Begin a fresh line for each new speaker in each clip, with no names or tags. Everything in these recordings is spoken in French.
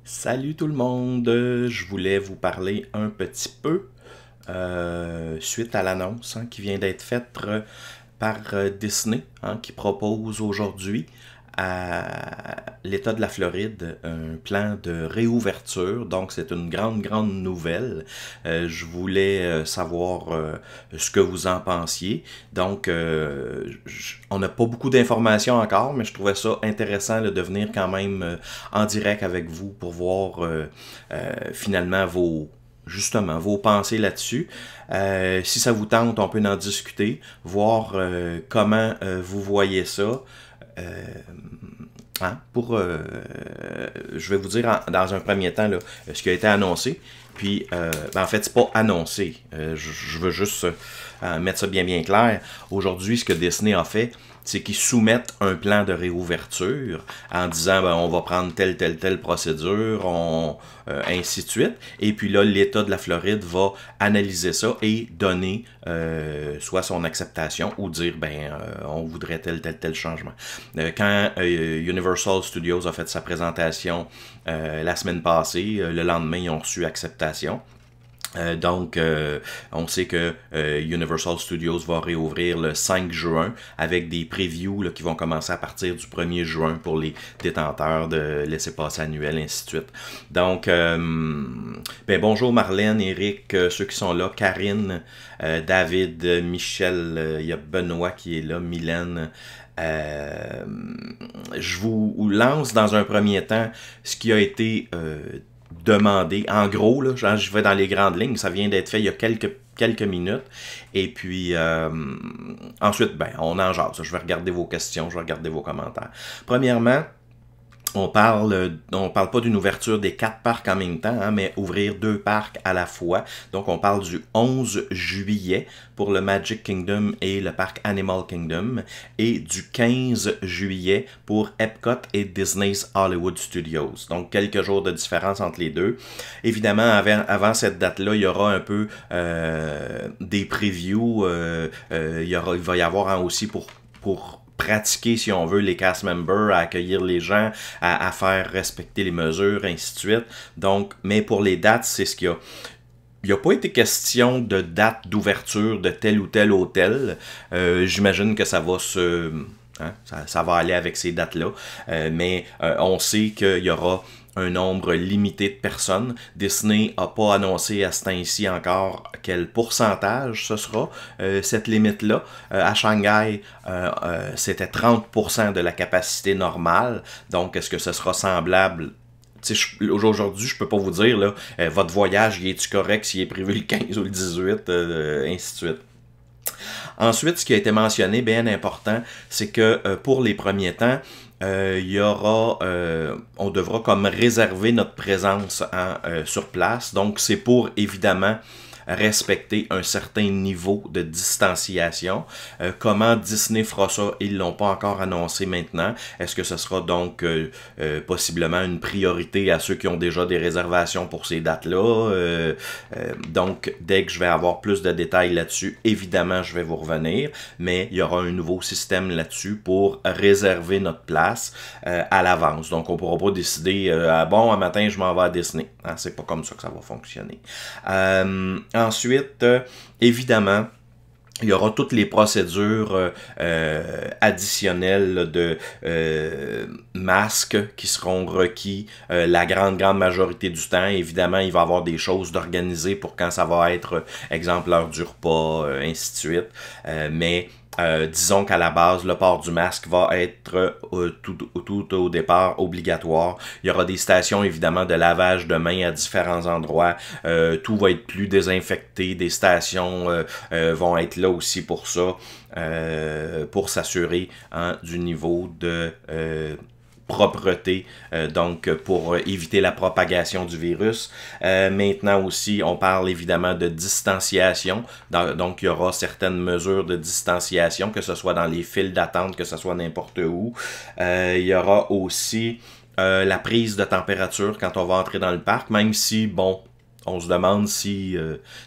Salut tout le monde, je voulais vous parler un petit peu suite à l'annonce qui vient d'être faite par Disney, qui propose aujourd'hui à l'État de la Floride un plan de réouverture. Donc c'est une grande nouvelle. Je voulais savoir ce que vous en pensiez. Donc on n'a pas beaucoup d'informations encore, mais je trouvais ça intéressant de venir quand même en direct avec vous pour voir finalement justement vos pensées là-dessus. Si ça vous tente, on peut en discuter, voir comment vous voyez ça. Euh, je vais vous dire dans un premier temps là, ce qui a été annoncé. Puis, en fait, c'est pas annoncé. Je veux juste mettre ça bien clair. Aujourd'hui, ce que Disney a fait, c'est qu'ils soumettent un plan de réouverture en disant on va prendre telle procédure, ainsi de suite. Et puis là, l'État de la Floride va analyser ça et donner soit son acceptation ou dire on voudrait tel changement. Quand Universal Studios a fait sa présentation la semaine passée, le lendemain, ils ont reçu acceptation. Donc, on sait que Universal Studios va réouvrir le 5 juin avec des previews qui vont commencer à partir du 1er juin pour les détenteurs de laissez-passer annuels, ainsi de suite. Donc, bonjour Marlène, Eric, ceux qui sont là, Karine, David, Michel, il y a Benoît qui est là, Mylène. Je vous lance dans un premier temps ce qui a été demandé. En gros, là, je vais dans les grandes lignes, ça vient d'être fait il y a quelques minutes. Et puis, ensuite, on en jase. Je vais regarder vos questions, je vais regarder vos commentaires. Premièrement, on parle pas d'une ouverture des 4 parcs en même temps, mais ouvrir 2 parcs à la fois. Donc, on parle du 11 juillet pour le Magic Kingdom et le parc Animal Kingdom, et du 15 juillet pour Epcot et Disney's Hollywood Studios. Donc, quelques jours de différence entre les deux. Évidemment, avant cette date-là, il y aura un peu des previews. Il va y avoir aussi pour pratiquer, si on veut, les cast members, à accueillir les gens, à faire respecter les mesures, ainsi de suite. Donc, mais pour les dates, c'est ce qu'il y a. Il n'y a pas été question de date d'ouverture de tel ou tel hôtel. J'imagine que ça va ça va aller avec ces dates-là. Mais on sait qu'il y aura un nombre limité de personnes. Disney n'a pas annoncé à ce temps-ci encore quel pourcentage ce sera, cette limite-là. À Shanghai, c'était 30% de la capacité normale. Donc, est-ce que ce sera semblable? Aujourd'hui, je peux pas vous dire, là, votre voyage, il est-tu correct s'il est prévu le 15 ou le 18, ainsi de suite. Ensuite, ce qui a été mentionné, bien important, c'est que pour les premiers temps, il y aura, on devra comme réserver notre présence sur place. Donc, c'est pour évidemment respecter un certain niveau de distanciation. Comment Disney fera ça, ils l'ont pas encore annoncé maintenant. Est-ce que ce sera donc possiblement une priorité à ceux qui ont déjà des réservations pour ces dates-là? Donc, dès que je vais avoir plus de détails là-dessus, évidemment, je vais vous revenir, mais il y aura un nouveau système là-dessus pour réserver notre place à l'avance. Donc, on pourra pas décider, un matin, je m'en vais à Disney. C'est pas comme ça que ça va fonctionner. Ensuite, évidemment, il y aura toutes les procédures additionnelles de masques qui seront requis la grande majorité du temps. Évidemment, il va y avoir des choses d'organiser pour quand ça va être, exemple, l'heure du repas, ainsi de suite. Mais disons qu'à la base, le port du masque va être tout au départ obligatoire. Il y aura des stations évidemment de lavage de mains à différents endroits. Tout va être plus désinfecté. Des stations vont être là aussi pour ça, pour s'assurer du niveau de propreté, donc pour éviter la propagation du virus. Maintenant aussi, on parle évidemment de distanciation, donc il y aura certaines mesures de distanciation, que ce soit dans les files d'attente, que ce soit n'importe où. Il y aura aussi la prise de température quand on va entrer dans le parc, même si, bon, On se demande si...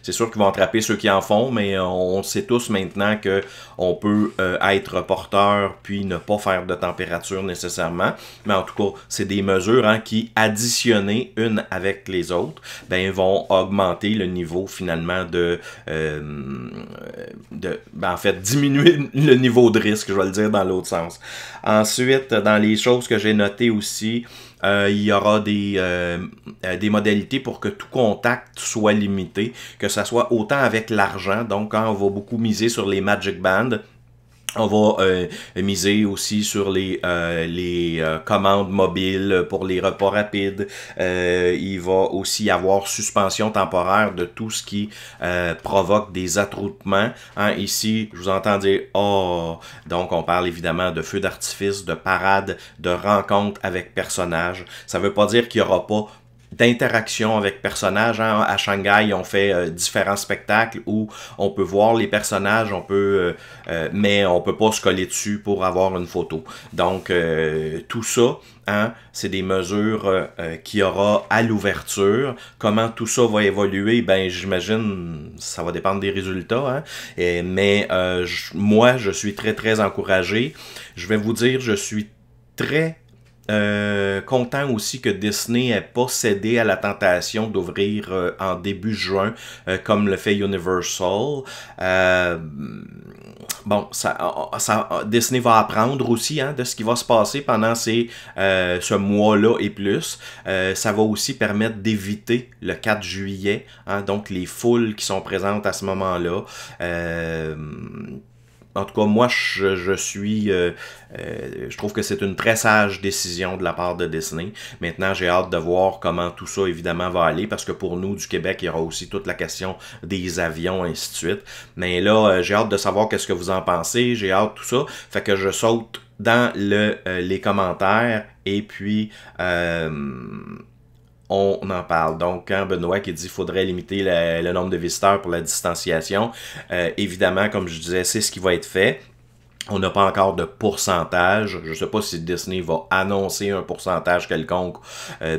c'est sûr qu'ils vont attraper ceux qui en font, mais on sait tous maintenant que on peut être porteur puis ne pas faire de température nécessairement. Mais en tout cas, c'est des mesures qui, additionnées une avec les autres, ben, vont augmenter le niveau finalement en fait, diminuer le niveau de risque, je vais le dire dans l'autre sens. Ensuite, dans les choses que j'ai notées aussi, il y aura des modalités pour que tout contact soit limité, que ce soit autant avec l'argent, donc quand on va beaucoup miser sur les Magic Bands, on va miser aussi sur les commandes mobiles pour les repas rapides. Il va aussi y avoir suspension temporaire de tout ce qui provoque des attroupements. Ici, je vous entends dire « Oh ». Donc, on parle évidemment de feux d'artifice, de parades, de rencontres avec personnages. Ça veut pas dire qu'il y aura pas d'interaction avec personnages. À Shanghai, on fait différents spectacles où on peut voir les personnages, mais on peut pas se coller dessus pour avoir une photo. Donc, tout ça, c'est des mesures qu'il y aura à l'ouverture. Comment tout ça va évoluer, ben j'imagine ça va dépendre des résultats. Mais moi, je suis très, très encouragé. Je vais vous dire, je suis très content aussi que Disney n'ait pas cédé à la tentation d'ouvrir en début juin comme le fait Universal. Bon, Disney va apprendre aussi de ce qui va se passer pendant ce mois-là et plus. Ça va aussi permettre d'éviter le 4 juillet, donc les foules qui sont présentes à ce moment-là. En tout cas, moi, je trouve que c'est une très sage décision de la part de Disney. Maintenant, j'ai hâte de voir comment tout ça, évidemment, va aller, parce que pour nous, du Québec, il y aura aussi toute la question des avions, ainsi de suite. Mais là, j'ai hâte de savoir qu'est-ce que vous en pensez, j'ai hâte tout ça. Fait que je saute dans les commentaires, et puis... on en parle. Donc, quand Benoît qui dit qu'il faudrait limiter le nombre de visiteurs pour la distanciation, évidemment, comme je disais, c'est ce qui va être fait. On n'a pas encore de pourcentage. Je ne sais pas si Disney va annoncer un pourcentage quelconque,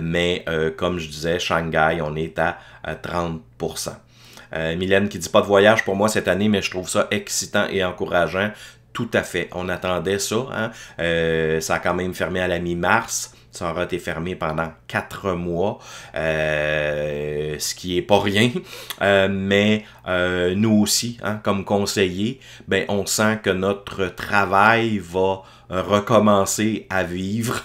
mais comme je disais, Shanghai, on est à 30%. Mylène qui dit pas de voyage pour moi cette année, mais je trouve ça excitant et encourageant. Tout à fait. On attendait ça. Ça a quand même fermé à la mi-mars. Ça aura été fermé pendant 4 mois, ce qui est pas rien. Mais nous aussi, comme conseillers, ben, on sent que notre travail va recommencer à vivre,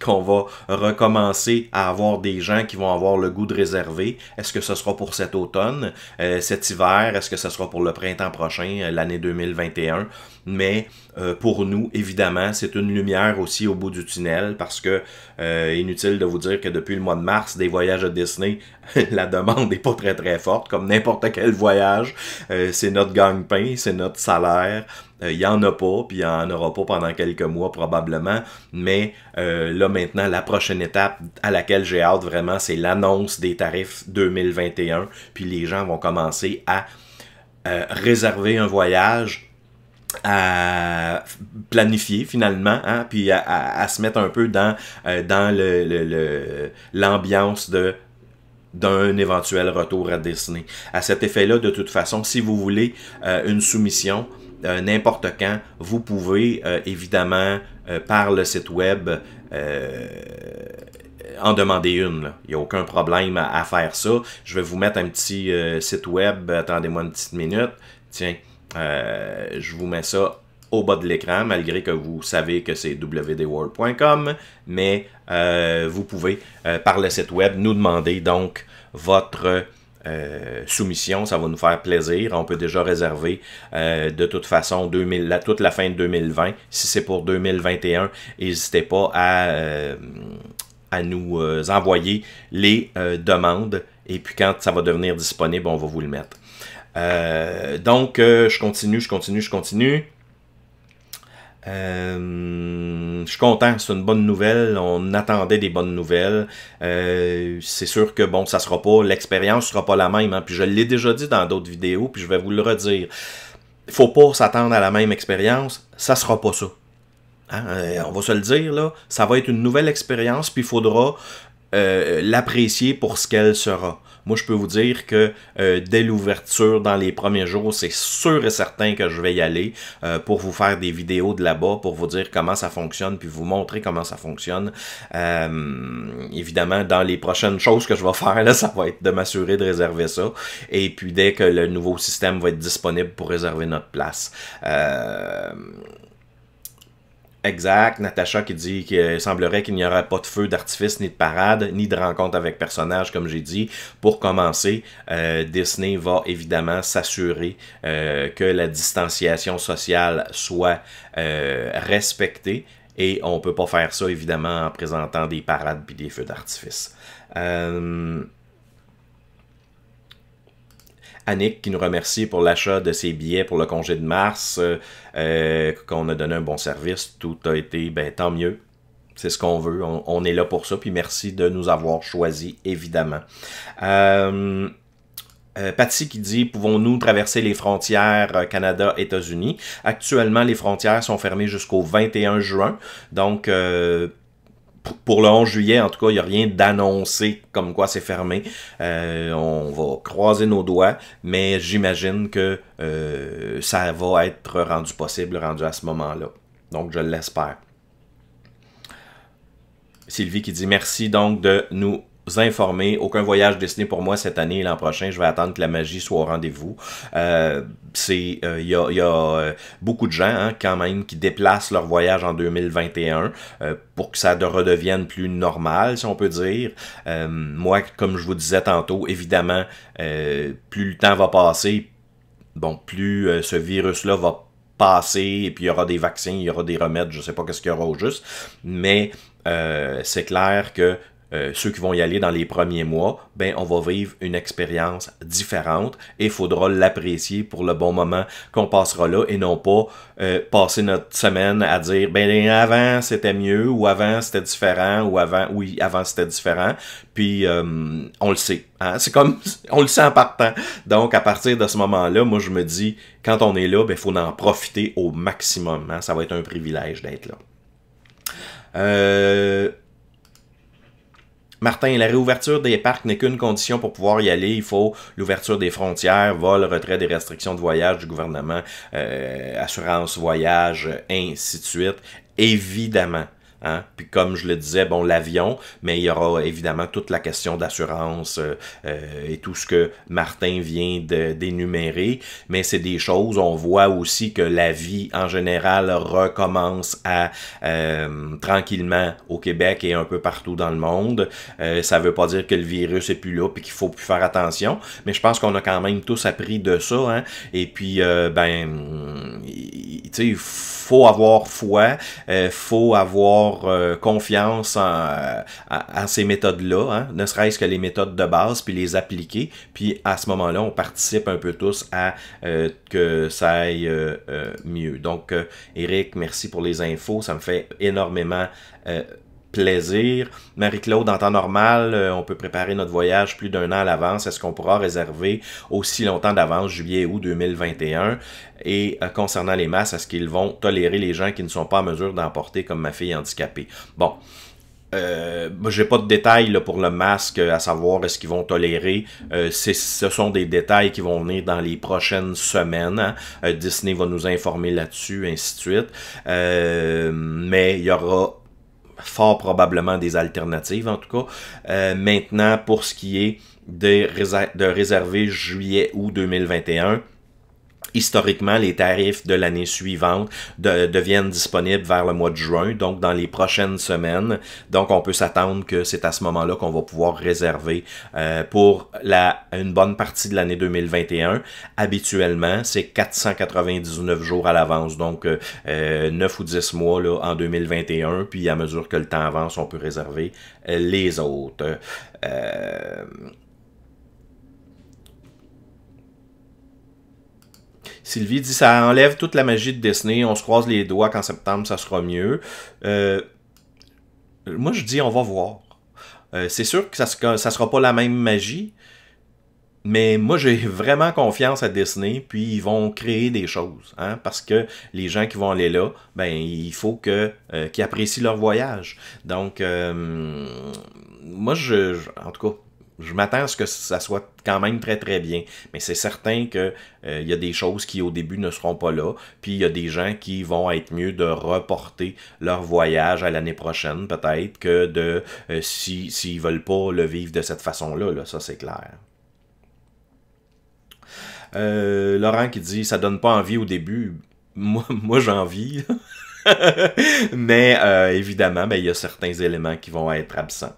qu'on va recommencer à avoir des gens qui vont avoir le goût de réserver. Est-ce que ce sera pour cet automne, cet hiver? Est-ce que ce sera pour le printemps prochain, l'année 2021? Mais pour nous, évidemment, c'est une lumière aussi au bout du tunnel, parce que inutile de vous dire que depuis le mois de mars, des voyages à Disney, la demande n'est pas très très forte, comme n'importe quel voyage. C'est notre gagne-pain, c'est notre salaire. Il n'y en a pas, puis il n'y en aura pas pendant quelques mois probablement. Mais là maintenant, la prochaine étape à laquelle j'ai hâte vraiment, c'est l'annonce des tarifs 2021. Puis les gens vont commencer à réserver un voyage, à planifier finalement, puis à se mettre un peu dans l'ambiance d'un éventuel retour à Disney. À cet effet-là, de toute façon, si vous voulez une soumission, n'importe quand, vous pouvez évidemment par le site web en demander une. Là. Il n'y a aucun problème à faire ça. Je vais vous mettre un petit site web. Attendez-moi une petite minute. Tiens, je vous mets ça au bas de l'écran, malgré que vous savez que c'est wdworld.com, mais vous pouvez, par le site web, nous demander donc votre soumission. Ça va nous faire plaisir. On peut déjà réserver de toute façon toute la fin de 2020. Si c'est pour 2021, n'hésitez pas à nous envoyer les demandes, et puis quand ça va devenir disponible, on va vous le mettre. Donc, je continue. Je suis content, c'est une bonne nouvelle. On attendait des bonnes nouvelles. C'est sûr que bon, ça sera pas, l'expérience sera pas la même. Puis je l'ai déjà dit dans d'autres vidéos, puis je vais vous le redire. Il faut pas s'attendre à la même expérience, ça sera pas ça. On va se le dire là, ça va être une nouvelle expérience, puis il faudra l'apprécier pour ce qu'elle sera. Moi, je peux vous dire que dès l'ouverture, dans les premiers jours, c'est sûr et certain que je vais y aller pour vous faire des vidéos de là-bas, pour vous dire comment ça fonctionne, puis vous montrer comment ça fonctionne. Évidemment, dans les prochaines choses que je vais faire, là, ça va être de m'assurer de réserver ça. Et puis, dès que le nouveau système va être disponible pour réserver notre place. Exact. Natacha qui dit qu'il semblerait qu'il n'y aura pas de feu d'artifice, ni de parade, ni de rencontre avec personnages, comme j'ai dit. Pour commencer, Disney va évidemment s'assurer que la distanciation sociale soit respectée. Et on peut pas faire ça, évidemment, en présentant des parades puis des feux d'artifice. Annick qui nous remercie pour l'achat de ses billets pour le congé de mars, qu'on a donné un bon service, tout a été, ben tant mieux, c'est ce qu'on veut, on est là pour ça, puis merci de nous avoir choisis, évidemment. Patsy qui dit, pouvons-nous traverser les frontières Canada-États-Unis? Actuellement, les frontières sont fermées jusqu'au 21 juin, donc pour le 11 juillet, en tout cas, il n'y a rien d'annoncé comme quoi c'est fermé. On va croiser nos doigts, mais j'imagine que ça va être rendu possible, rendu à ce moment-là. Donc, je l'espère. Sylvie qui dit merci donc de nous informer. Aucun voyage Disney pour moi cette année et l'an prochain. Je vais attendre que la magie soit au rendez-vous. Il y a beaucoup de gens quand même qui déplacent leur voyage en 2021 pour que ça redevienne plus normal, si on peut dire. Moi, comme je vous disais tantôt, évidemment, plus le temps va passer, bon, plus ce virus-là va passer, et puis il y aura des vaccins, il y aura des remèdes, je sais pas qu'est-ce qu'il y aura au juste, mais c'est clair que ceux qui vont y aller dans les premiers mois, ben on va vivre une expérience différente et il faudra l'apprécier pour le bon moment qu'on passera là et non pas passer notre semaine à dire ben avant c'était mieux ou avant c'était différent ou avant c'était différent, puis on le sait, hein? C'est comme on le sent en partant. Donc à partir de ce moment-là, moi je me dis quand on est là, ben faut en profiter au maximum, hein? Ça va être un privilège d'être là. Martin, la réouverture des parcs n'est qu'une condition pour pouvoir y aller. Il faut l'ouverture des frontières, vol, retrait des restrictions de voyage du gouvernement, assurance voyage, ainsi de suite. Évidemment. Hein? Puis comme je le disais, bon, l'avion, mais il y aura évidemment toute la question d'assurance et tout ce que Martin vient d'énumérer, mais c'est des choses, on voit aussi que la vie en général recommence à tranquillement au Québec et un peu partout dans le monde. Ça veut pas dire que le virus est plus là puis qu'il faut plus faire attention, mais je pense qu'on a quand même tous appris de ça, hein? Et puis tu sais, il faut avoir foi, faut avoir confiance en ces méthodes-là, hein? Ne serait-ce que les méthodes de base, puis les appliquer, puis à ce moment-là, on participe un peu tous à que ça aille mieux. Donc, Eric, merci pour les infos, ça me fait énormément plaisir. Marie-Claude, en temps normal, on peut préparer notre voyage plus d'un an à l'avance. Est-ce qu'on pourra réserver aussi longtemps d'avance, juillet, août 2021? Et concernant les masques, est-ce qu'ils vont tolérer les gens qui ne sont pas en mesure d'en porter, comme ma fille handicapée? Bon. J'ai pas de détails là, pour le masque, à savoir est-ce qu'ils vont tolérer. Ce sont des détails qui vont venir dans les prochaines semaines. Hein? Disney va nous informer là-dessus, ainsi de suite. Mais il y aura fort probablement des alternatives, en tout cas. Maintenant, pour ce qui est de réserver juillet-août 2021, historiquement, les tarifs de l'année suivante deviennent disponibles vers le mois de juin, donc dans les prochaines semaines. Donc, on peut s'attendre que c'est à ce moment-là qu'on va pouvoir réserver pour une bonne partie de l'année 2021. Habituellement, c'est 499 jours à l'avance, donc 9 ou 10 mois là, en 2021. Puis, à mesure que le temps avance, on peut réserver les autres. Sylvie dit, ça enlève toute la magie de Disney, on se croise les doigts qu'en septembre, ça sera mieux. Moi, je dis, on va voir. C'est sûr que ça sera pas la même magie, mais moi, j'ai vraiment confiance à Disney, puis ils vont créer des choses, hein, parce que les gens qui vont aller là, ben il faut qu'ils apprécient leur voyage. Donc, moi, en tout cas, je m'attends à ce que ça soit quand même très très bien. Mais c'est certain que y a des choses qui au début ne seront pas là. Puis il y a des gens qui vont être mieux de reporter leur voyage à l'année prochaine, peut-être, que de s'ils veulent pas le vivre de cette façon-là. Là, ça, c'est clair. Laurent qui dit ça donne pas envie au début. Moi j'ai envie. Mais évidemment, ben, il y a certains éléments qui vont être absents.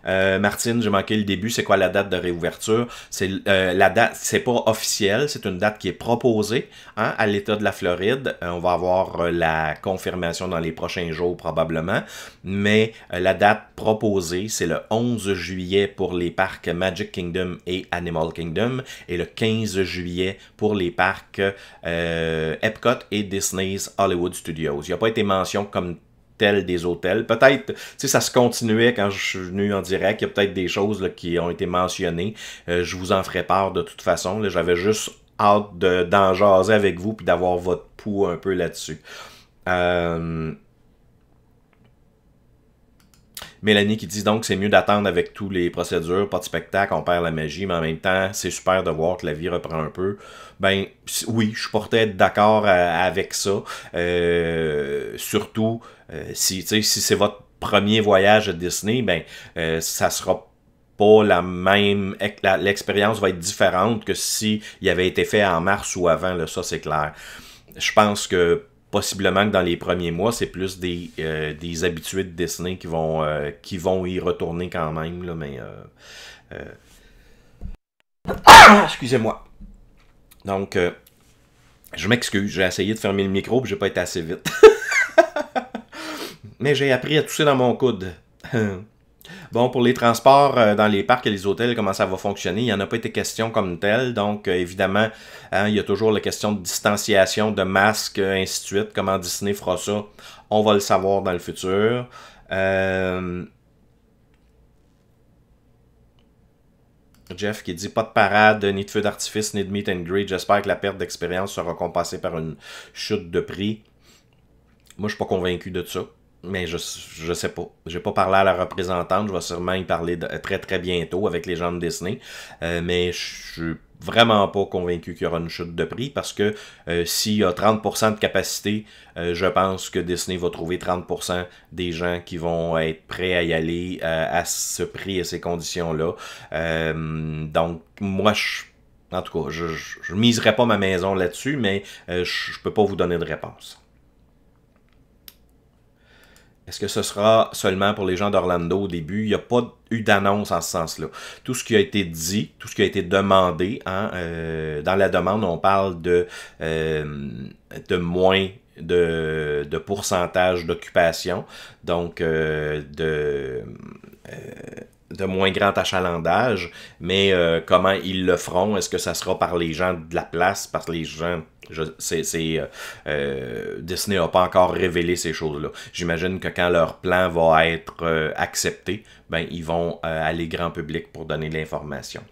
Martine, j'ai manqué le début. C'est quoi la date de réouverture? C'est la date, c'est pas officiel, c'est une date qui est proposée à l'État de la Floride. On va avoir la confirmation dans les prochains jours probablement, mais la date proposée, c'est le 11 juillet pour les parcs Magic Kingdom et Animal Kingdom et le 15 juillet pour les parcs Epcot et Disney's Hollywood Studios. Il n'y a pas été mention comme tel des hôtels. Peut-être, tu sais, ça se continuait quand je suis venu en direct. Il y a peut-être des choses là, qui ont été mentionnées. Je vous en ferai part de toute façon. J'avais juste hâte d'en jaser avec vous puis d'avoir votre pouls un peu là-dessus. Mélanie qui dit donc c'est mieux d'attendre avec tous les procédures, pas de spectacle, on perd la magie, mais en même temps, c'est super de voir que la vie reprend un peu. Ben oui, je suis porté à être d'accord avec ça. Surtout si c'est votre premier voyage à Disney, ben ça sera pas la même, l'expérience va être différente que si il avait été fait en mars ou avant, là, ça c'est clair. Je pense que possiblement que dans les premiers mois, c'est plus des habitués de Disney qui vont y retourner quand même, là, mais excusez-moi. Donc, je m'excuse, j'ai essayé de fermer le micro, puis j'ai pas été assez vite. Mais j'ai appris à tousser dans mon coude. Bon, pour les transports dans les parcs et les hôtels, comment ça va fonctionner? Il n'y en a pas été question comme tel. Donc, évidemment, il y a toujours la question de distanciation, de masques, ainsi de suite. Comment Disney fera ça? On va le savoir dans le futur. Jeff qui dit pas de parade, ni de feu d'artifice, ni de meet and greet. J'espère que la perte d'expérience sera compensée par une chute de prix. Moi, je suis pas convaincu de ça. Mais je sais pas. J'ai pas parlé à la représentante. Je vais sûrement y parler très très bientôt avec les gens de Disney. Mais je suis vraiment pas convaincu qu'il y aura une chute de prix parce que s'il y a 30% de capacité, je pense que Disney va trouver 30% des gens qui vont être prêts à y aller à ce prix et ces conditions-là. Donc, moi, en tout cas, je miserai pas ma maison là-dessus, mais je peux pas vous donner de réponse. Est-ce que ce sera seulement pour les gens d'Orlando au début? Il n'y a pas eu d'annonce en ce sens-là. Tout ce qui a été dit, tout ce qui a été demandé, dans la demande, on parle de moins de pourcentage d'occupation, donc de moins grand achalandage, mais comment ils le feront? Est-ce que ça sera par les gens de la place, par les gens... Disney n'a pas encore révélé ces choses-là. J'imagine que quand leur plan va être accepté, ben ils vont aller grand public pour donner de l'information.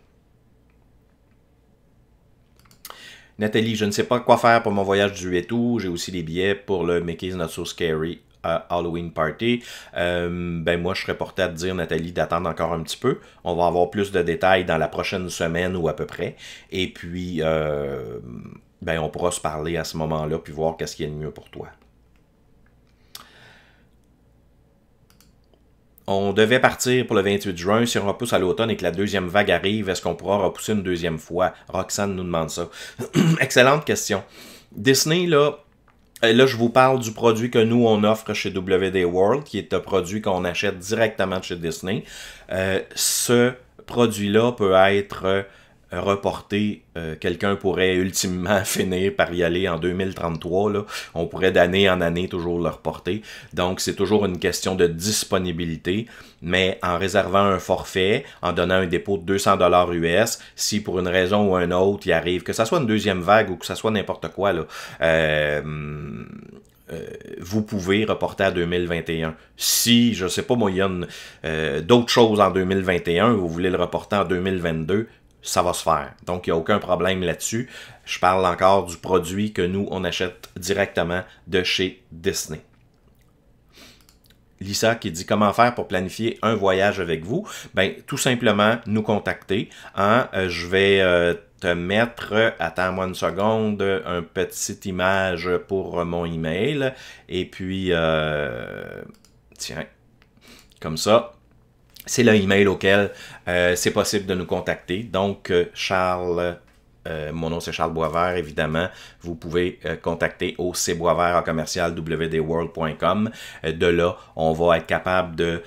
Nathalie, je ne sais pas quoi faire pour mon voyage du 8 août. J'ai aussi des billets pour le Mickey's Not So Scary Halloween Party. Ben moi, je serais porté à te dire, Nathalie, d'attendre encore un petit peu. On va avoir plus de détails dans la prochaine semaine ou à peu près. Et puis, ben on pourra se parler à ce moment-là puis voir qu'est-ce qui est le mieux pour toi. On devait partir pour le 28 juin. Si on repousse à l'automne et que la deuxième vague arrive, est-ce qu'on pourra repousser une deuxième fois? Roxane nous demande ça. Excellente question. Disney, là, je vous parle du produit que nous, on offre chez WD World, qui est un produit qu'on achète directement de chez Disney. Ce produit-là peut être reporté. Quelqu'un pourrait ultimement finir par y aller en 2033. Là. On pourrait d'année en année toujours le reporter. Donc, c'est toujours une question de disponibilité. Mais en réservant un forfait, en donnant un dépôt de 200$ US, si pour une raison ou une autre, il arrive, que ça soit une deuxième vague ou que ça soit n'importe quoi, là, vous pouvez reporter à 2021. Si, je sais pas, moi, il y a d'autres choses en 2021, vous voulez le reporter en 2022, ça va se faire. Donc, il n'y a aucun problème là-dessus. Je parle encore du produit que nous, on achète directement de chez Disney. Lisa qui dit comment faire pour planifier un voyage avec vous. Ben, tout simplement nous contacter. Hein? Je vais te mettre, attends-moi une seconde, un petite image pour mon email. Et puis, tiens, comme ça. C'est le email auquel c'est possible de nous contacter. Donc, Charles, mon nom c'est Charles Boisvert, évidemment. Vous pouvez contacter au cboisvert@wdworld.com. De là, on va être capable de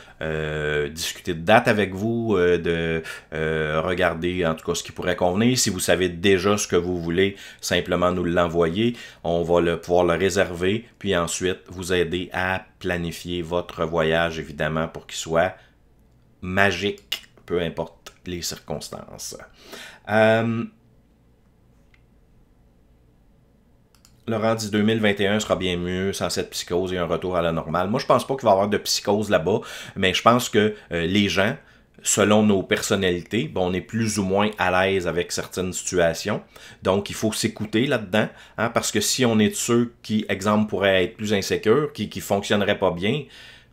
discuter de date avec vous, de regarder en tout cas ce qui pourrait convenir. Si vous savez déjà ce que vous voulez, simplement nous l'envoyer. On va pouvoir le réserver, puis ensuite vous aider à planifier votre voyage, évidemment, pour qu'il soit magique, peu importe les circonstances. Laurent dit 2021 sera bien mieux sans cette psychose et un retour à la normale. Moi, je pense pas qu'il va y avoir de psychose là-bas, mais je pense que les gens, selon nos personnalités, on est plus ou moins à l'aise avec certaines situations. Donc, il faut s'écouter là-dedans, hein, parce que si on est de ceux qui, exemple, pourraient être plus insécures, qui fonctionneraient pas bien,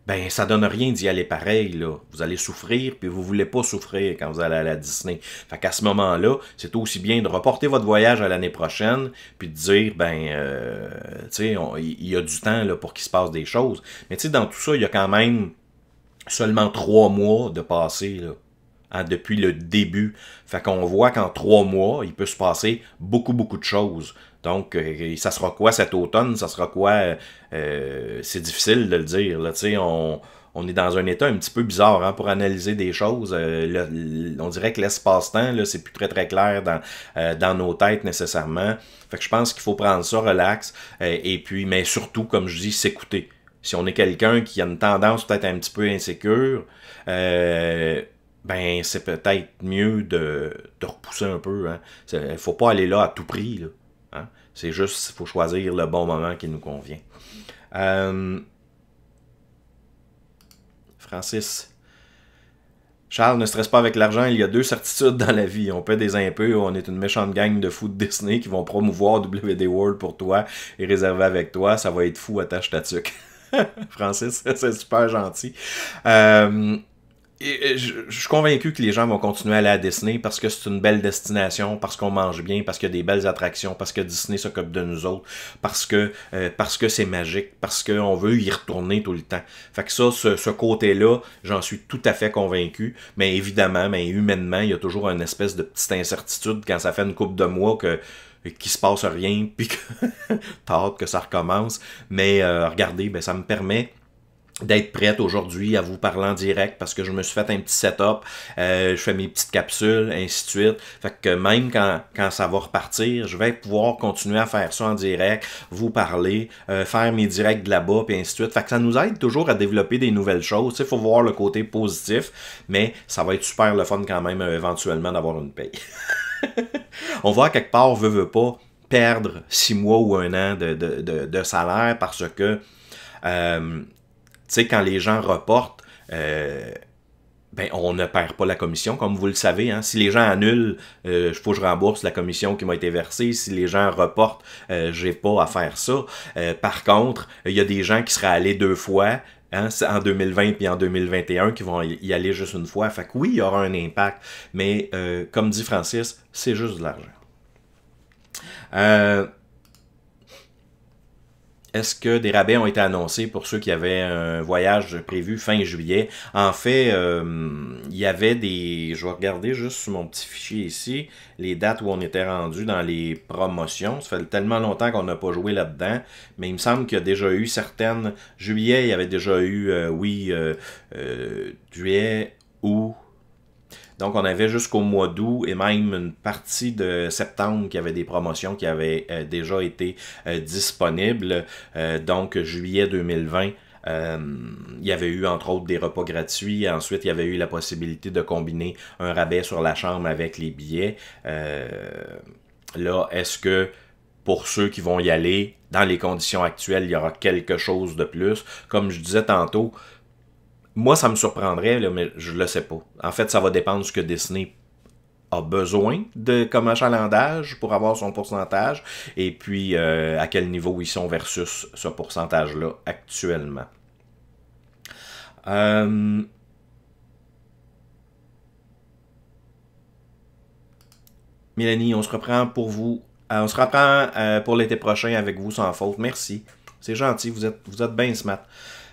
ben ça donne rien d'y aller pareil, là. Vous allez souffrir, puis vous voulez pas souffrir quand vous allez à la Disney. Fait qu'à ce moment-là, c'est aussi bien de reporter votre voyage à l'année prochaine, puis de dire, ben, tu sais, il y a du temps là, pour qu'il se passe des choses. Mais tu sais, dans tout ça, il y a quand même seulement 3 mois de passé, là. Hein, depuis le début. Fait qu'on voit qu'en 3 mois, il peut se passer beaucoup, beaucoup de choses. Donc, ça sera quoi cet automne? Ça sera quoi? C'est difficile de le dire. Là, on est dans un état un petit peu bizarre hein, pour analyser des choses. On dirait que l'espace-temps, là, c'est plus très très clair dans nos têtes nécessairement. Fait que je pense qu'il faut prendre ça relax. Et puis, mais surtout, comme je dis, s'écouter. Si on est quelqu'un qui a une tendance peut-être un petit peu insécure, ben c'est peut-être mieux de repousser un peu. Hein. Il faut pas aller là à tout prix. Là. Hein? C'est juste, il faut choisir le bon moment qui nous convient. Francis. Charles, ne stresse pas avec l'argent, il y a 2 certitudes dans la vie. On paie des impôts, on est une méchante gang de fous de Disney qui vont promouvoir WD World pour toi et réserver avec toi. Ça va être fou, attache ta tuque. Francis, c'est super gentil. Je suis convaincu que les gens vont continuer à aller à Disney parce que c'est une belle destination, parce qu'on mange bien, parce qu'il y a des belles attractions, parce que Disney s'occupe de nous autres, parce que c'est magique, parce qu'on veut y retourner tout le temps. Fait que ça, ce côté-là, j'en suis tout à fait convaincu. Mais évidemment, humainement, il y a toujours une espèce de petite incertitude quand ça fait une couple de mois qu'il se passe rien, puis que t'as hâte que ça recommence. Mais regardez, ça me permet d'être prête aujourd'hui à vous parler en direct parce que je me suis fait un petit setup, je fais mes petites capsules, ainsi de suite. Fait que même quand ça va repartir, je vais pouvoir continuer à faire ça en direct, vous parler, faire mes directs de là-bas, puis ainsi de suite. Fait que ça nous aide toujours à développer des nouvelles choses. Il faut voir le côté positif, mais ça va être super le fun quand même éventuellement d'avoir une paye. On va quelque part, veut pas, perdre 6 mois ou 1 an de salaire parce que tu sais, quand les gens reportent, on ne perd pas la commission, comme vous le savez. Hein. Si les gens annulent, il faut que je rembourse la commission qui m'a été versée. Si les gens reportent, j'ai pas à faire ça. Par contre, il y a des gens qui seraient allés 2 fois, hein, en 2020 puis en 2021, qui vont y aller juste une fois. Fait que oui, il y aura un impact. Mais, comme dit Francis, c'est juste de l'argent. Est-ce que des rabais ont été annoncés pour ceux qui avaient un voyage prévu fin juillet? En fait, il y avait des... Je vais regarder juste sur mon petit fichier ici, les dates où on était rendu dans les promotions. Ça fait tellement longtemps qu'on n'a pas joué là-dedans, mais il me semble qu'il y a déjà eu certaines... Juillet, il y avait déjà eu, juillet, août... Donc, on avait jusqu'au mois d'août et même une partie de septembre qui avait des promotions qui avaient déjà été disponibles. Donc, juillet 2020, il y avait eu entre autres des repas gratuits. Ensuite, il y avait eu la possibilité de combiner un rabais sur la chambre avec les billets. Là, est-ce que pour ceux qui vont y aller, dans les conditions actuelles, il y aura quelque chose de plus? Comme je disais tantôt, moi, ça me surprendrait, là, mais je le sais pas. En fait, ça va dépendre de ce que Disney a besoin comme achalandage pour avoir son pourcentage et puis à quel niveau ils sont versus ce pourcentage-là actuellement. Euh, Mélanie, on se reprend pour vous. On se reprend pour l'été prochain avec vous sans faute. Merci. C'est gentil, vous êtes bien smart.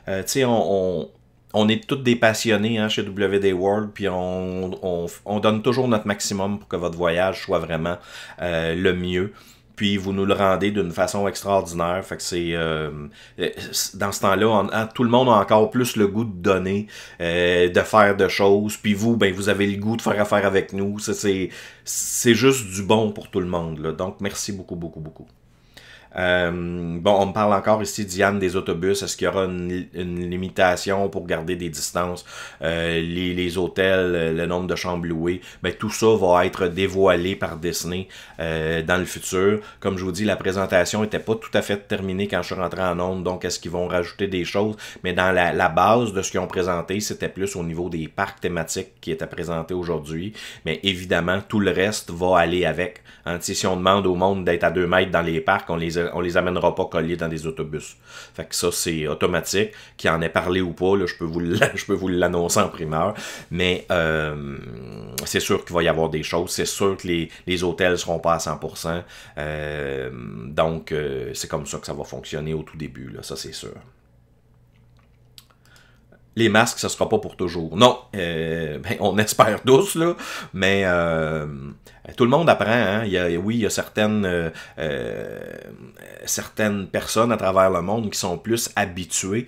Tu sais, on est tous des passionnés hein, chez WD World, puis on donne toujours notre maximum pour que votre voyage soit vraiment le mieux. Puis vous nous le rendez d'une façon extraordinaire. Fait que c'est dans ce temps-là, tout le monde a encore plus le goût de donner, de faire de choses. Puis vous, ben vous avez le goût de faire affaire avec nous. C'est juste du bon pour tout le monde. Là. Donc merci beaucoup, beaucoup, beaucoup. Bon, on me parle encore ici, Diane, des autobus. Est-ce qu'il y aura une limitation pour garder des distances? Les hôtels, le nombre de chambres louées, ben, tout ça va être dévoilé par Disney dans le futur. Comme je vous dis, la présentation n'était pas tout à fait terminée quand je suis rentré en ondes, donc est-ce qu'ils vont rajouter des choses? Mais dans la base de ce qu'ils ont présenté, c'était plus au niveau des parcs thématiques qui étaient présentés aujourd'hui. Mais évidemment, tout le reste va aller avec. Hein, si on demande au monde d'être à 2 mètres dans les parcs, on les amènera pas collés dans des autobus. Fait que ça, c'est automatique. Qu'il en ait parlé ou pas, là, je peux vous l'annoncer en primeur. Mais c'est sûr qu'il va y avoir des choses. C'est sûr que les hôtels seront pas à 100%. Donc, c'est comme ça que ça va fonctionner au tout début. Là, ça, c'est sûr. Les masques, ça sera pas pour toujours. Non, ben, on espère tous, là, mais tout le monde apprend. Hein? Oui, il y a certaines personnes à travers le monde qui sont plus habituées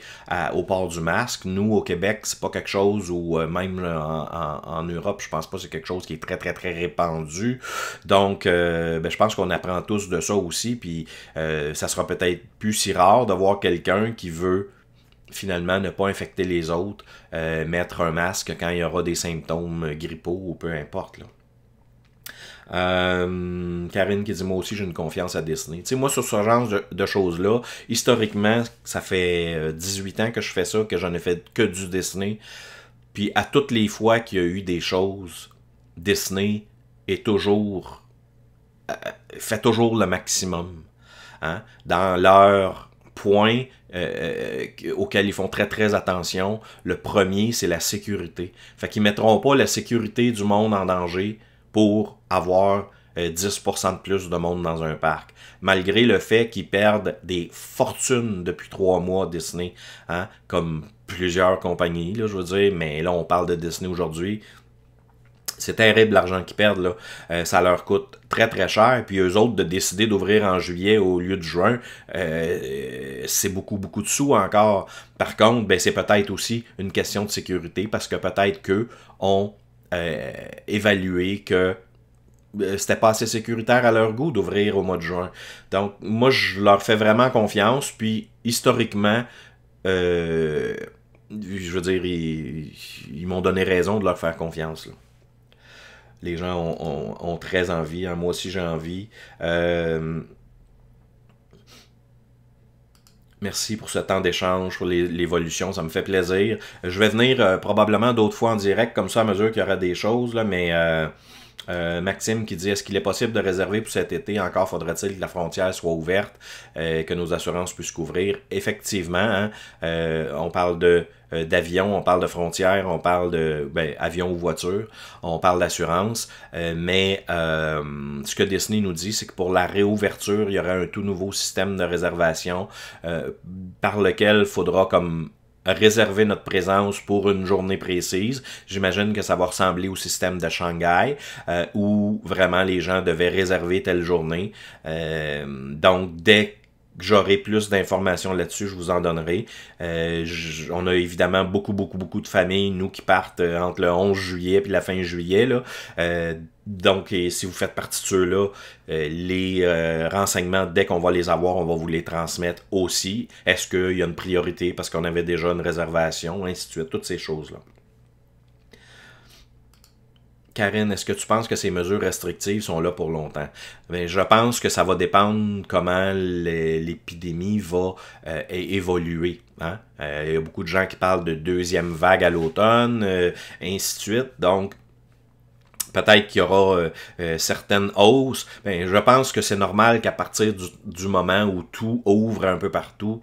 au port du masque. Nous, au Québec, c'est pas quelque chose, ou même en Europe, je pense pas que c'est quelque chose qui est très, très, très répandu. Donc, ben, je pense qu'on apprend tous de ça aussi, puis ça sera peut-être plus si rare de voir quelqu'un qui veut finalement ne pas infecter les autres, mettre un masque quand il y aura des symptômes grippaux ou peu importe. Là. Karine qui dit moi aussi j'ai une confiance à Disney. Tu sais, moi sur ce genre de choses-là, historiquement, ça fait 18 ans que je fais ça, que j'en ai fait que du Disney. Puis à toutes les fois qu'il y a eu des choses, Disney est toujours fait toujours le maximum. Hein, dans leur point auquel ils font très très attention. Le premier, c'est la sécurité. Fait qu'ils mettront pas la sécurité du monde en danger pour avoir 10% de plus de monde dans un parc. Malgré le fait qu'ils perdent des fortunes depuis 3 mois Disney, hein, comme plusieurs compagnies, là, je veux dire, mais là on parle de Disney aujourd'hui. C'est terrible l'argent qu'ils perdent, là. Ça leur coûte très très cher. Puis eux autres, de décider d'ouvrir en juillet au lieu de juin, c'est beaucoup beaucoup de sous encore. Par contre, ben, c'est peut-être aussi une question de sécurité parce que peut-être qu'eux ont évalué que c'était pas assez sécuritaire à leur goût d'ouvrir au mois de juin. Donc, moi, je leur fais vraiment confiance. Puis, historiquement, je veux dire, ils m'ont donné raison de leur faire confiance, là. Les gens ont très envie. Hein. Moi aussi, j'ai envie. Merci pour ce temps d'échange, pour l'évolution. Ça me fait plaisir. Je vais venir probablement d'autres fois en direct, comme ça, à mesure qu'il y aura des choses. Là, mais Maxime qui dit, est-ce qu'il est possible de réserver pour cet été? Encore faudrait-il que la frontière soit ouverte, que nos assurances puissent couvrir. Effectivement, hein, on parle d'avion, on parle de frontières, on parle de avion ou voiture, on parle d'assurance, mais ce que Disney nous dit, c'est que pour la réouverture, il y aura un tout nouveau système de réservation par lequel il faudra comme réserver notre présence pour une journée précise. J'imagine que ça va ressembler au système de Shanghai, où vraiment les gens devaient réserver telle journée. Donc, dès que j'aurai plus d'informations là-dessus, je vous en donnerai. On a évidemment beaucoup de familles, nous, qui partent entre le 11 juillet et la fin juillet, là. Donc, si vous faites partie de ceux-là, les renseignements, dès qu'on va les avoir, on va vous les transmettre aussi. Est-ce qu'il y a une priorité parce qu'on avait déjà une réservation, ainsi de suite, toutes ces choses-là. Karine, est-ce que tu penses que ces mesures restrictives sont là pour longtemps? Bien, je pense que ça va dépendre comment l'épidémie va évoluer. Hein? Il y a beaucoup de gens qui parlent de deuxième vague à l'automne, ainsi de suite. Donc, peut-être qu'il y aura certaines hausses. Bien, je pense que c'est normal qu'à partir du moment où tout ouvre un peu partout,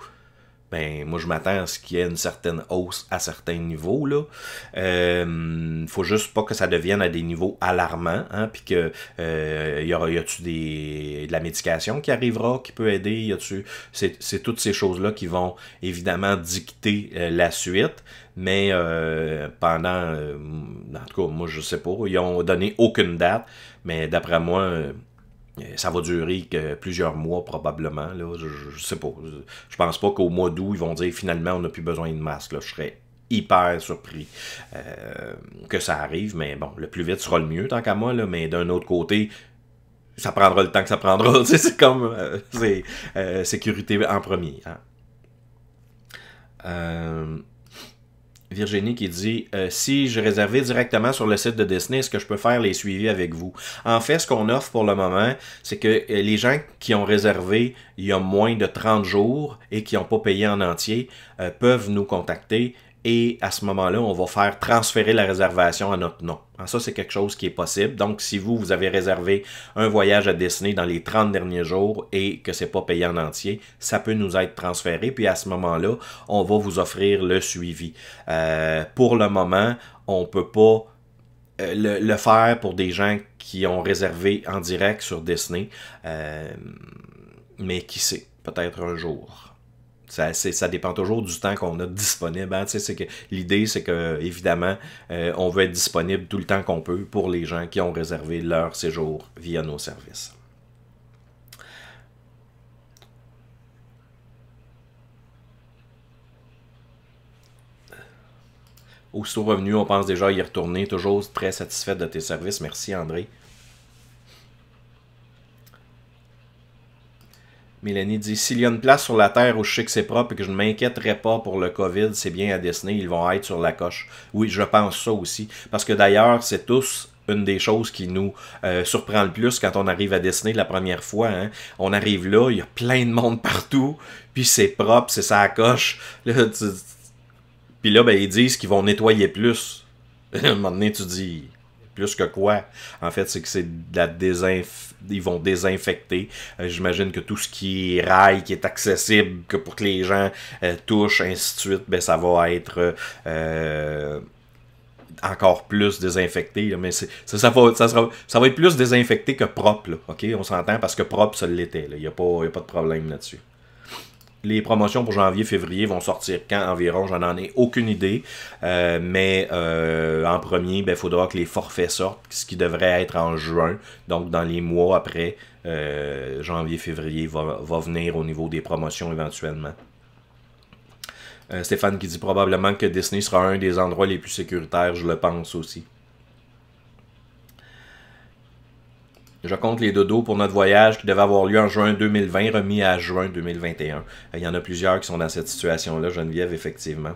ben moi je m'attends à ce qu'il y ait une certaine hausse à certains niveaux là. Faut juste pas que ça devienne à des niveaux alarmants, hein, puis que y a-tu de la médication qui arrivera, qui peut aider, c'est toutes ces choses-là qui vont évidemment dicter la suite. Mais en tout cas, moi je sais pas, ils ont donné aucune date, mais d'après moi, ça va durer plusieurs mois probablement. Là. Je sais pas. Je pense pas qu'au mois d'août, ils vont dire finalement on n'a plus besoin de masque. Là. Je serais hyper surpris que ça arrive, mais bon, le plus vite sera le mieux tant qu'à moi, là, mais d'un autre côté, ça prendra le temps que ça prendra. C'est comme sécurité en premier. Hein. Virginie qui dit si je réservais directement sur le site de Disney, est-ce que je peux faire les suivis avec vous? En fait, ce qu'on offre pour le moment, c'est que les gens qui ont réservé il y a moins de 30 jours et qui n'ont pas payé en entier peuvent nous contacter. Et à ce moment-là, on va faire transférer la réservation à notre nom. Ça, c'est quelque chose qui est possible. Donc, si vous avez réservé un voyage à Disney dans les 30 derniers jours et que c'est pas payé en entier, ça peut nous être transféré. Puis à ce moment-là, on va vous offrir le suivi. Pour le moment, on peut pas le faire pour des gens qui ont réservé en direct sur Disney. Mais qui sait, peut-être un jour. Ça dépend toujours du temps qu'on a disponible. Hein? C'est que l'idée, c'est que évidemment, on veut être disponible tout le temps qu'on peut pour les gens qui ont réservé leur séjour via nos services. Aussitôt revenu, on pense déjà y retourner. Toujours très satisfaite de tes services. Merci, André. Mélanie dit, s'il y a une place sur la Terre où je sais que c'est propre et que je ne m'inquiéterai pas pour le COVID, c'est bien à Disney, ils vont être sur la coche. Oui, je pense ça aussi. Parce que d'ailleurs, c'est tous une des choses qui nous surprend le plus quand on arrive à Disney la première fois. Hein. On arrive là, il y a plein de monde partout, puis c'est propre, c'est ça à coche. Là, puis là, ben, ils disent qu'ils vont nettoyer plus. À un moment donné, tu dis... Plus que quoi? En fait, c'est que c'est de la ils vont désinfecter. J'imagine que tout ce qui est rail, qui est accessible, que pour que les gens touchent, ainsi de suite, ben ça va être encore plus désinfecté. Là. Mais ça va être plus désinfecté que propre. Là. OK? On s'entend parce que propre, ça l'était. Il n'y a pas de problème là-dessus. Les promotions pour janvier-février vont sortir quand environ, j'en ai aucune idée. Mais en premier, il faudra que les forfaits sortent, ce qui devrait être en juin. Donc dans les mois après, janvier-février va venir au niveau des promotions éventuellement. Stéphane qui dit probablement que Disney sera un des endroits les plus sécuritaires, je le pense aussi. Je compte les dodos pour notre voyage qui devait avoir lieu en juin 2020, remis à juin 2021. Il y en a plusieurs qui sont dans cette situation-là, Geneviève, effectivement.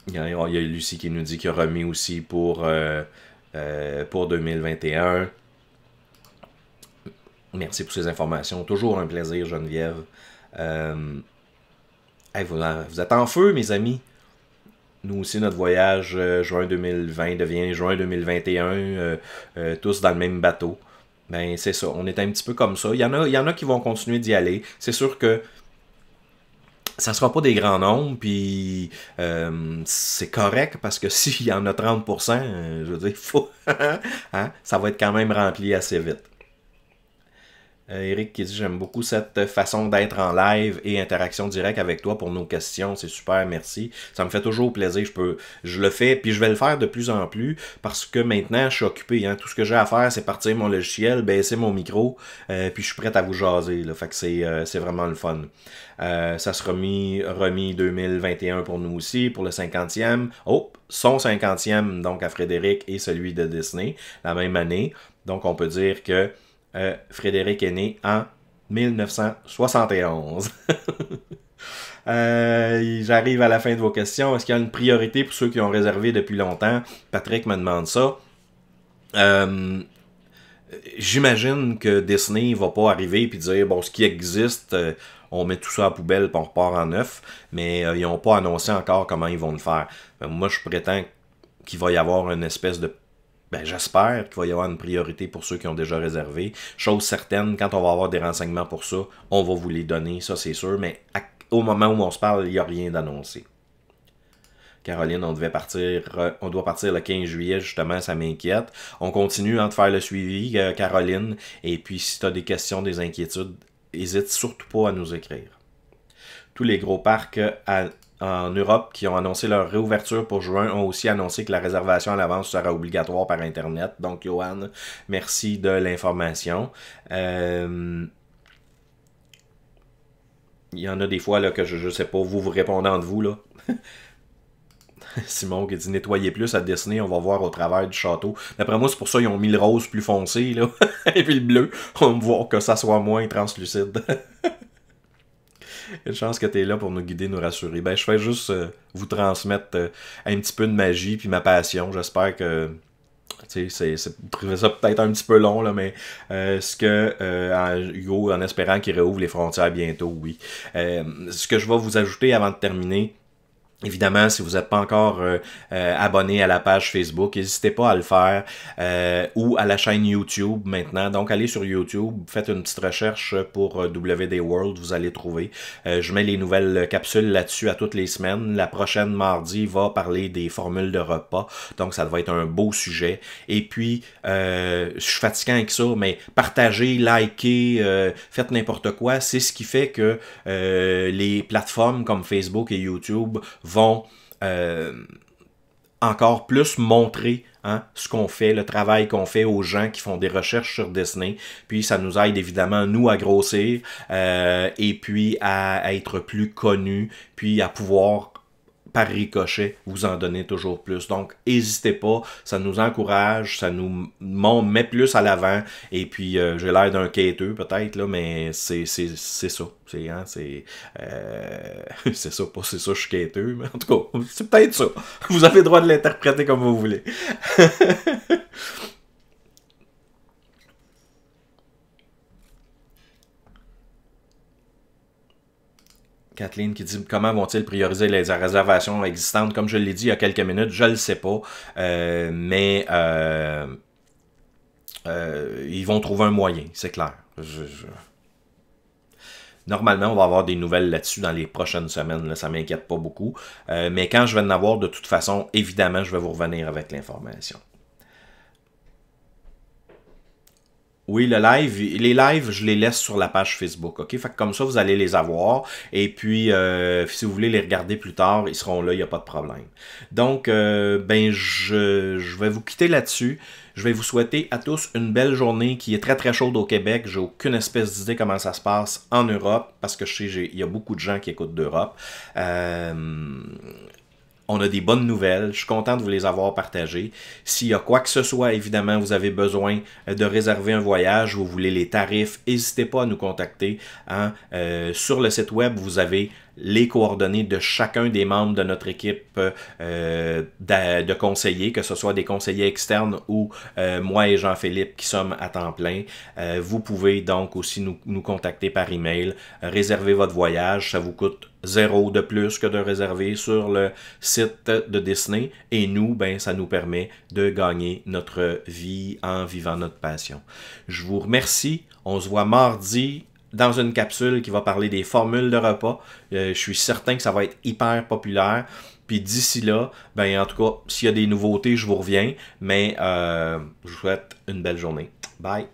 Il y a Lucie qui nous dit qu'il a remis aussi pour 2021. Merci pour ces informations. Toujours un plaisir, Geneviève. Vous êtes en feu, mes amis. Nous aussi, notre voyage juin 2020 devient juin 2021, tous dans le même bateau. Ben, c'est ça, on est un petit peu comme ça. Il y en a qui vont continuer d'y aller. C'est sûr que ça sera pas des grands nombres, puis c'est correct, parce que s'il y en a 30%, je veux dire, il faut... hein, ça va être quand même rempli assez vite. Eric qui dit j'aime beaucoup cette façon d'être en live et interaction directe avec toi pour nos questions, c'est super, merci. Ça me fait toujours plaisir, je le fais, puis je vais le faire de plus en plus parce que maintenant je suis occupé. Hein. Tout ce que j'ai à faire, c'est partir mon logiciel, baisser mon micro, puis je suis prêt à vous jaser. Là. Fait que c'est vraiment le fun. Ça sera remis 2021 pour nous aussi, pour le 50e. Oh, son 50e donc à Frédéric et celui de Disney, la même année. Donc on peut dire que Frédéric est né en 1971. J'arrive à la fin de vos questions. Est-ce qu'il y a une priorité pour ceux qui ont réservé depuis longtemps? Patrick me demande ça. J'imagine que Disney ne va pas arriver et dire, bon, ce qui existe, on met tout ça à la poubelle et on repart en neuf. Mais ils n'ont pas annoncé encore comment ils vont le faire. Moi, je prétends qu'il va y avoir une espèce de Ben, j'espère qu'il va y avoir une priorité pour ceux qui ont déjà réservé. Chose certaine, quand on va avoir des renseignements pour ça, on va vous les donner, ça c'est sûr, mais au moment où on se parle, il n'y a rien d'annoncé. Caroline, on doit partir le 15 juillet, justement, ça m'inquiète. On continue de faire le suivi, Caroline, et puis si tu as des questions, des inquiétudes, n'hésite surtout pas à nous écrire. Tous les gros parcs en Europe qui ont annoncé leur réouverture pour juin ont aussi annoncé que la réservation à l'avance sera obligatoire par Internet. Donc, Johan, merci de l'information. Il y en a des fois là, que je sais pas, vous répondez entre vous, là. Simon qui dit nettoyer plus à Disney, on va voir au travers du château. D'après moi, c'est pour ça qu'ils ont mis le rose plus foncé, là. Et puis le bleu. On va voir que ça soit moins translucide. Il y a une chance que tu es là pour nous guider, nous rassurer. Ben, je fais juste vous transmettre un petit peu de magie puis ma passion. J'espère que vous trouvez ça peut-être un petit peu long, là, mais Hugo, en espérant qu'il réouvre les frontières bientôt, oui. Ce que je vais vous ajouter avant de terminer, évidemment, si vous n'êtes pas encore abonné à la page Facebook, n'hésitez pas à le faire ou à la chaîne YouTube maintenant. Donc, allez sur YouTube, faites une petite recherche pour WD World, vous allez trouver. Je mets les nouvelles capsules là-dessus à toutes les semaines. La prochaine mardi va parler des formules de repas. Donc, ça va être un beau sujet. Et puis, je suis fatiguant avec ça, mais partagez, likez, faites n'importe quoi. C'est ce qui fait que les plateformes comme Facebook et YouTube vont encore plus montrer ce qu'on fait, le travail qu'on fait aux gens qui font des recherches sur Disney. Puis ça nous aide évidemment, nous, à grossir et puis à être plus connus, puis à pouvoir par ricochet, vous en donner toujours plus. Donc, n'hésitez pas, ça nous encourage, ça nous met plus à l'avant, et puis j'ai l'air d'un quêteux peut-être, là, mais c'est ça. C'est ça, pas c'est ça, je suis quêteux, mais en tout cas, c'est peut-être ça. Vous avez le droit de l'interpréter comme vous voulez. Kathleen qui dit comment vont-ils prioriser les réservations existantes? Comme je l'ai dit il y a quelques minutes, je ne le sais pas. Mais ils vont trouver un moyen, c'est clair. Normalement, on va avoir des nouvelles là-dessus dans les prochaines semaines. Là, ça ne m'inquiète pas beaucoup. Mais quand je vais en avoir, de toute façon, évidemment, je vais vous revenir avec l'information. Oui, les lives, je les laisse sur la page Facebook, ok? Fait que comme ça, vous allez les avoir. Et puis, si vous voulez les regarder plus tard, ils seront là, il n'y a pas de problème. Donc, je vais vous quitter là-dessus. Je vais vous souhaiter à tous une belle journée qui est très très chaude au Québec. J'ai aucune espèce d'idée comment ça se passe en Europe, parce que je sais il y a beaucoup de gens qui écoutent d'Europe. On a des bonnes nouvelles. Je suis content de vous les avoir partagées. S'il y a quoi que ce soit, évidemment, vous avez besoin de réserver un voyage, vous voulez les tarifs, n'hésitez pas à nous contacter. Sur le site web, vous avez les coordonnées de chacun des membres de notre équipe de conseillers, que ce soit des conseillers externes ou moi et Jean-Philippe qui sommes à temps plein. Vous pouvez donc aussi nous contacter par email. Réservez votre voyage, ça vous coûte 0 de plus que de réserver sur le site de Disney. Et nous, ça nous permet de gagner notre vie en vivant notre passion. Je vous remercie. On se voit mardi dans une capsule qui va parler des formules de repas. Je suis certain que ça va être hyper populaire. Puis d'ici là, en tout cas, s'il y a des nouveautés, je vous reviens. Mais je vous souhaite une belle journée. Bye!